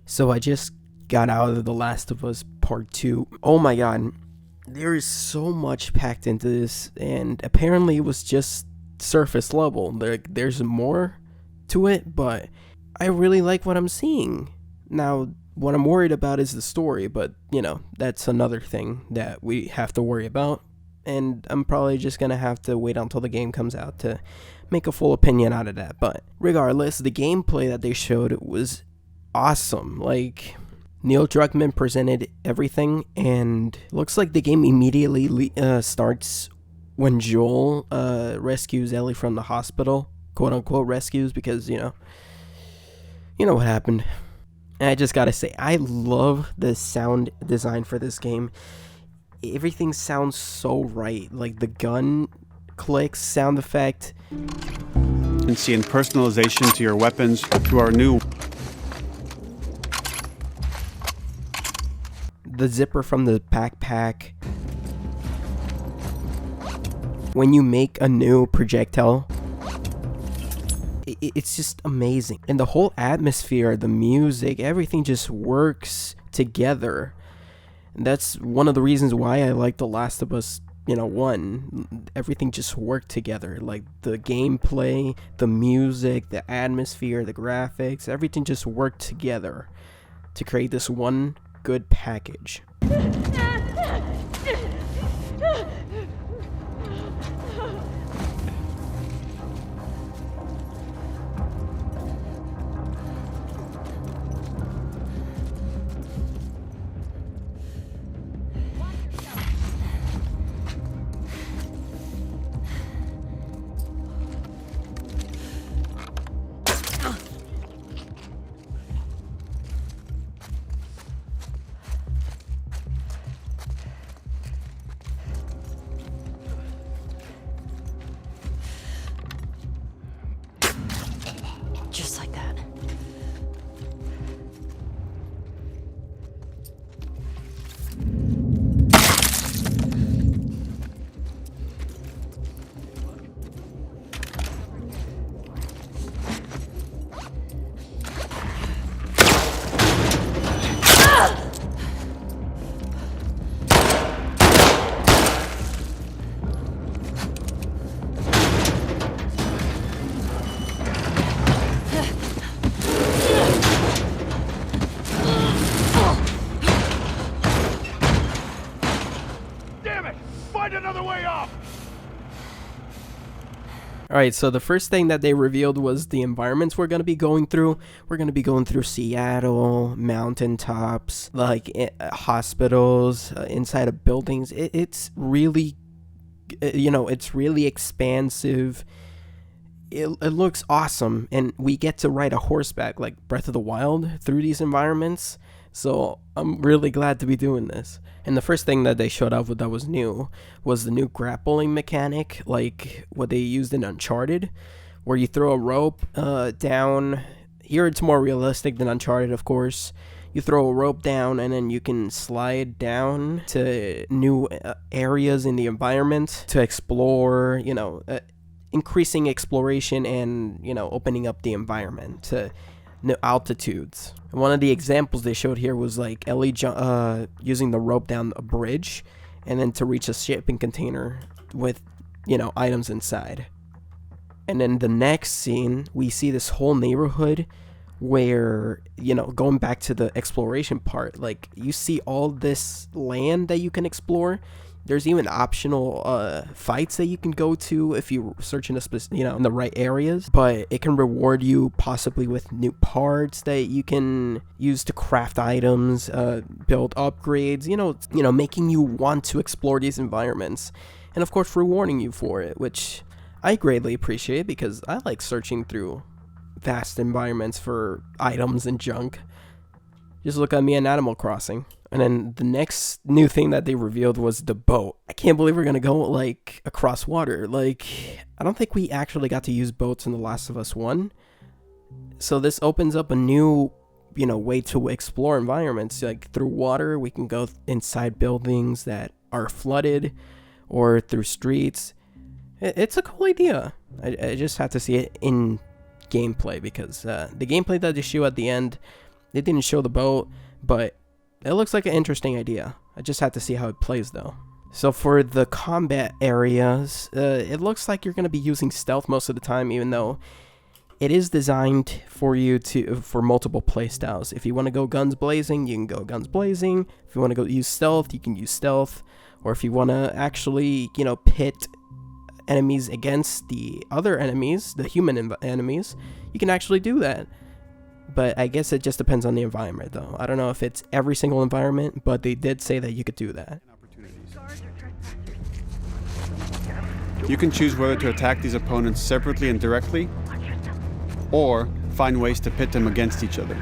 So I just got out of The Last of Us Part 2. Oh my god, there is so much packed into this, and apparently it was just surface level. There's more to it, but I really like what I'm seeing. Now, what I'm worried about is the story, but that's another thing that we have to worry about. And I'm probably just gonna have to wait until the game comes out to make a full opinion out of that. But regardless, the gameplay that they showed was awesome. Like, Neil Druckmann presented everything, and looks like the game immediately starts when Joel rescues Ellie from the hospital, quote unquote rescues, because you know what happened. And I just gotta say, I love the sound design for this game. Everything sounds so right, like the gun clicks sound effect, And personalization to your weapons through our new the zipper from the backpack. When you make a new projectile, it's just amazing. And the whole atmosphere, the music, everything just works together. And that's one of the reasons why I like The Last of Us 1. Everything just worked together. Like the gameplay, the music, the atmosphere, the graphics, everything just worked together to create this one good package. Just like that. Another way off! Alright, so the first thing that they revealed was the environments we're going to be going through. We're going to be going through Seattle, mountaintops, like hospitals, inside of buildings. It's really, it's really expansive. It looks awesome, and we get to ride a horseback like Breath of the Wild through these environments. So I'm really glad to be doing this. And the first thing that they showed off that was new was the new grappling mechanic, like what they used in Uncharted, where you throw a rope down. Here it's more realistic than Uncharted, of course. You throw a rope down, and then you can slide down to new areas in the environment to explore, increasing exploration and, opening up the environment to new altitudes. And one of the examples they showed here was like Ellie using the rope down a bridge and then to reach a shipping container with, items inside. And then the next scene, we see this whole neighborhood where, going back to the exploration part, like you see all this land that you can explore. There's even optional fights that you can go to if you search in in the right areas. But it can reward you possibly with new parts that you can use to craft items, build upgrades. Making you want to explore these environments, and of course rewarding you for it, which I greatly appreciate because I like searching through vast environments for items and junk. Just look at me in Animal Crossing. And then the next new thing that they revealed was the boat. I can't believe we're going to go, like, across water. Like, I don't think we actually got to use boats in The Last of Us 1. So this opens up a new, way to explore environments. Like, through water, we can go inside buildings that are flooded or through streets. It's a cool idea. I just have to see it in gameplay because the gameplay that they show at the end They didn't show the boat, but it looks like an interesting idea. I just have to see how it plays though. So for the combat areas, it looks like you're going to be using stealth most of the time, even though it is designed for you for multiple playstyles. If you want to go guns blazing, you can go guns blazing. If you want to go use stealth, you can use stealth. Or if you want to actually, pit enemies against the other enemies, the human enemies, you can actually do that. But I guess it just depends on the environment, though. I don't know if it's every single environment, but they did say that you could do that. You can choose whether to attack these opponents separately and directly, or find ways to pit them against each other.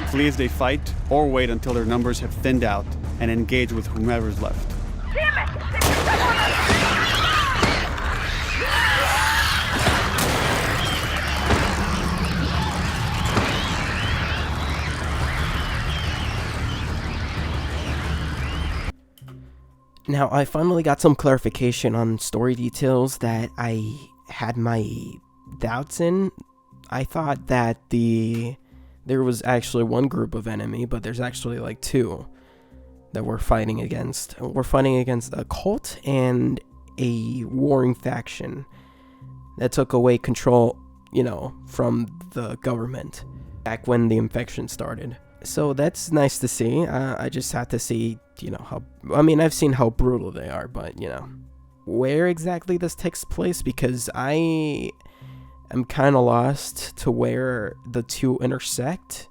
Flee as they fight, or wait until their numbers have thinned out and engage with whomever's left. Now, I finally got some clarification on story details that I had my doubts in. I thought that there was actually one group of enemy, but there's actually like two that we're fighting against. We're fighting against a cult and a warring faction that took away control, from the government back when the infection started. So that's nice to see. I just have to see, I've seen how brutal they are, but, where exactly this takes place, because I am kind of lost to where the two intersect.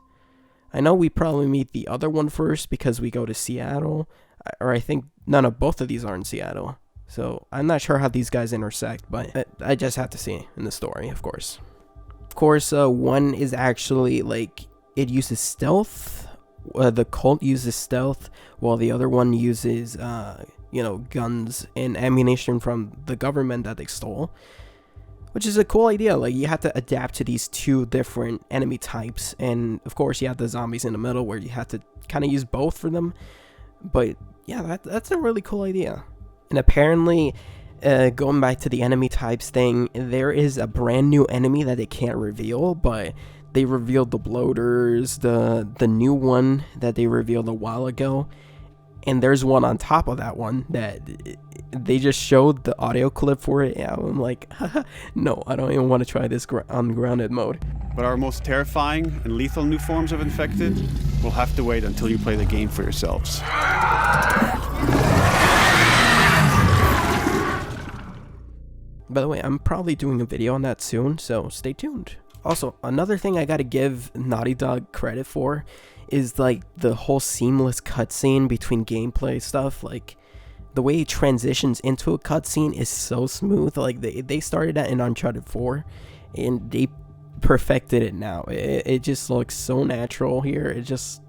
I know we probably meet the other one first because we go to Seattle, or I think both of these are in Seattle. So I'm not sure how these guys intersect, but I just have to see in the story, of course. Of course, one is actually it uses stealth. The cult uses stealth, while the other one uses, guns and ammunition from the government that they stole, which is a cool idea. You have to adapt to these two different enemy types, and of course, you have the zombies in the middle where you have to kind of use both for them. But yeah, that's a really cool idea. And apparently, going back to the enemy types thing, there is a brand new enemy that they can't reveal, but they revealed the bloaters, the new one that they revealed a while ago, and there's one on top of that one that they just showed the audio clip for it. Yeah, I'm like, no, I don't even want to try this on grounded mode. But our most terrifying and lethal new forms of infected will have to wait until you play the game for yourselves. By the way, I'm probably doing a video on that soon, so stay tuned. Also, another thing I gotta give Naughty Dog credit for is the whole seamless cutscene between gameplay stuff. The way it transitions into a cutscene is so smooth. They started that in Uncharted 4, and they perfected it now. It just looks so natural here. It just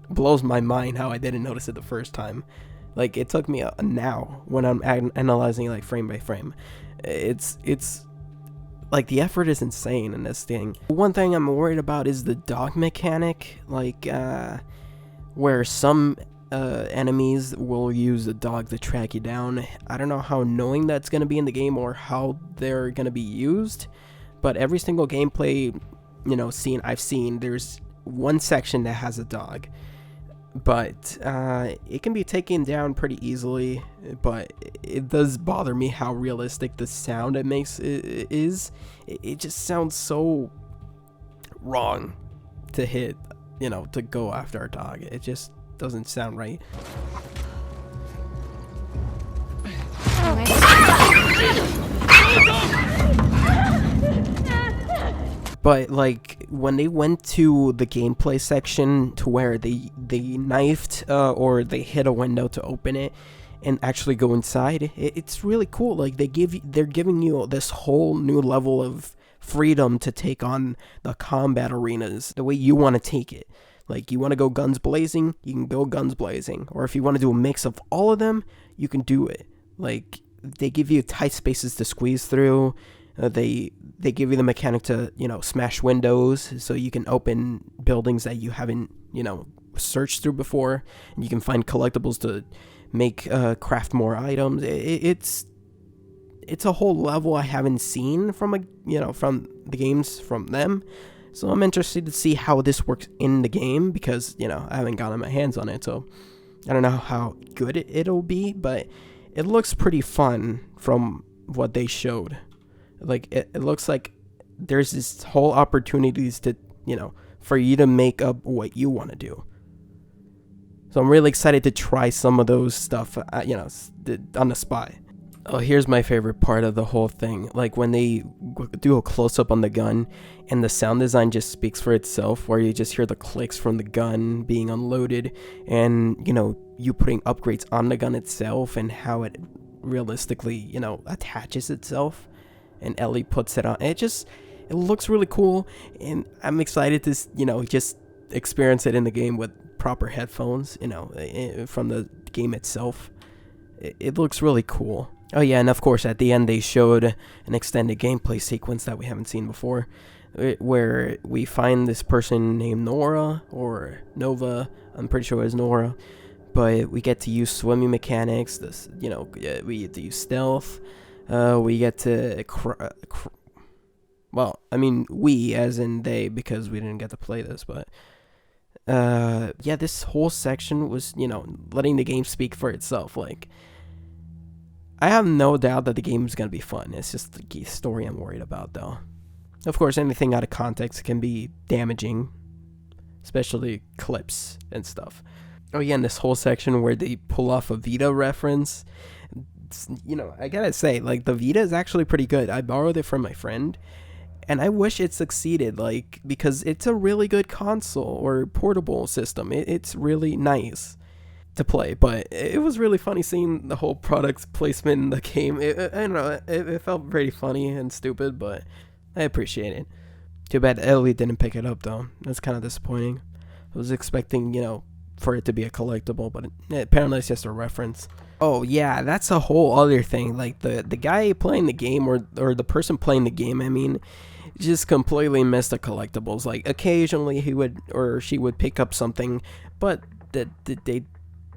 blows my mind how I didn't notice it the first time. It took me now when I'm analyzing frame by frame. It's the effort is insane in this thing. One thing I'm worried about is the dog mechanic, where some enemies will use a dog to track you down. I don't know how annoying that's going to be in the game or how they're going to be used, but every single gameplay, scene I've seen, there's one section that has a dog. But it can be taken down pretty easily, but it does bother me how realistic the sound it makes is. It just sounds so wrong to hit, to go after a dog. It just doesn't sound right. But when they went to the gameplay section to where they knifed or they hit a window to open it and actually go inside, it's really cool. They're giving you this whole new level of freedom to take on the combat arenas the way you want to take it. You want to go guns blazing, you can go guns blazing, or if you want to do a mix of all of them, you can do it. They give you tight spaces to squeeze through. They give you the mechanic to, smash windows so you can open buildings that you haven't, searched through before, and you can find collectibles to make craft more items. it's a whole level I haven't seen from from the games from them. So I'm interested to see how this works in the game because, I haven't gotten my hands on it. So I don't know how good it'll be, but it looks pretty fun from what they showed. Like, it looks like there's this whole opportunities to, for you to make up what you want to do. So I'm really excited to try some of those stuff, on the spot. Oh, here's my favorite part of the whole thing. Like when they do a close-up on the gun and the sound design just speaks for itself, where you just hear the clicks from the gun being unloaded and, you putting upgrades on the gun itself and how it realistically, attaches itself and Ellie puts it on. It looks really cool, and I'm excited to, just experience it in the game with proper headphones, from the game itself. It looks really cool. Oh yeah, and of course at the end they showed an extended gameplay sequence that we haven't seen before, where we find this person named Nora, or Nova, I'm pretty sure it was Nora, but we get to use swimming mechanics, we get to use stealth, we get to, we as in they, because we didn't get to play this, but this whole section was, letting the game speak for itself. Like, I have no doubt that the game is going to be fun. It's just the story I'm worried about, though. Of course, anything out of context can be damaging, especially clips and stuff. Oh yeah, and this whole section where they pull off a Vita reference, I gotta say, like, the Vita is actually pretty good. I borrowed it from my friend, and I wish it succeeded, like, because it's a really good console or portable system. It's really nice to play, but it was really funny seeing the whole product placement in the game. I don't know, it felt pretty funny and stupid, but I appreciate it. Too bad Ellie didn't pick it up, though. That's kind of disappointing. I was expecting, for it to be a collectible, but apparently it's just a reference. Oh yeah, that's a whole other thing. Like, the guy playing the game, or the person playing the game, just completely missed the collectibles. Like, occasionally he would, or she would pick up something, but they,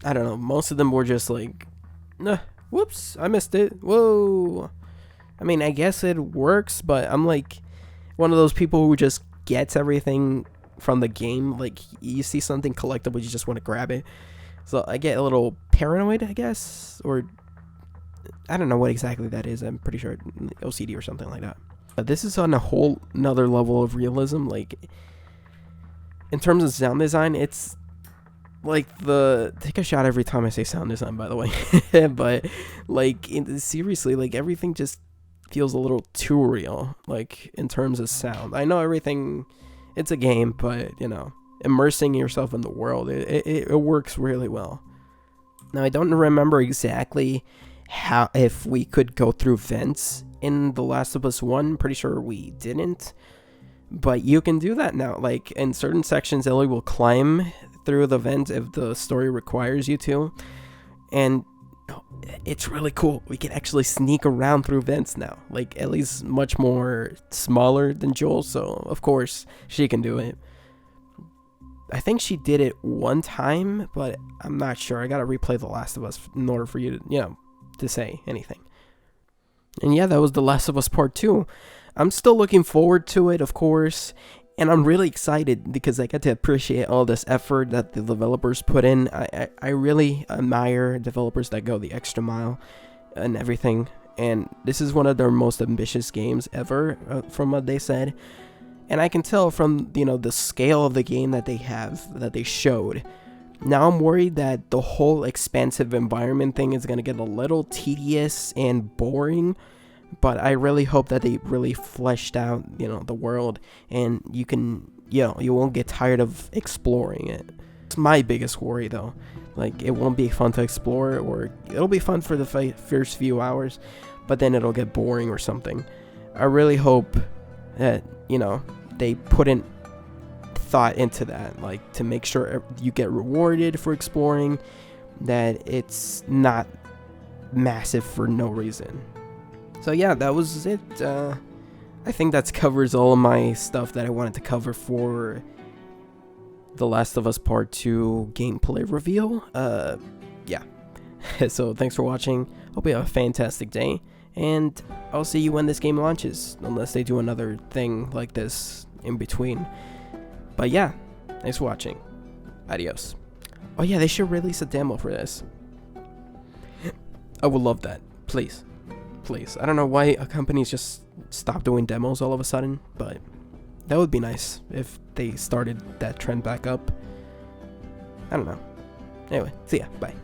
I don't know, most of them were just like, whoops, I missed it, whoa. I guess it works, but I'm like one of those people who just gets everything from the game. Like, you see something collectible, you just want to grab it. So I get a little paranoid, I guess, or I don't know what exactly that is. I'm pretty sure OCD or something like that. But this is on a whole another level of realism. Like, in terms of sound design, it's like take a shot every time I say sound design, by the way. But like, seriously, like, everything just feels a little too real, like, in terms of sound. I know everything, it's a game, but immersing yourself in the world, it works really well. Now, I don't remember exactly if we could go through vents in The Last of Us 1. Pretty sure we didn't, but you can do that now. Like, in certain sections, Ellie will climb through the vent if the story requires you to, and it's really cool. We can actually sneak around through vents now. Like, Ellie's much more smaller than Joel, so of course she can do it. I think she did it one time, but I'm not sure. I gotta replay The Last of Us in order for you to, to say anything. And yeah, that was The Last of Us Part 2. I'm still looking forward to it, of course, and I'm really excited because I get to appreciate all this effort that the developers put in. I really admire developers that go the extra mile and everything, and this is one of their most ambitious games ever, from what they said. And I can tell from, the scale of the game that they showed. Now I'm worried that the whole expansive environment thing is going to get a little tedious and boring. But I really hope that they really fleshed out, the world. And you can, you won't get tired of exploring it. It's my biggest worry, though. Like, it won't be fun to explore, or it'll be fun for the first few hours, but then it'll get boring or something. I really hope that, they put in thought into that, like, to make sure you get rewarded for exploring, that it's not massive for no reason. So yeah, that was it. I think that covers all of my stuff that I wanted to cover for The Last of Us Part 2 gameplay reveal. Yeah. So thanks for watching. Hope you have a fantastic day, And I'll see you when this game launches, unless they do another thing like this in between. But yeah, thanks for watching. Adios. Oh yeah, they should release a demo for this. I would love that. Please. Please. I don't know why a company's just stopped doing demos all of a sudden, but that would be nice if they started that trend back up. I don't know. Anyway, see ya. Bye.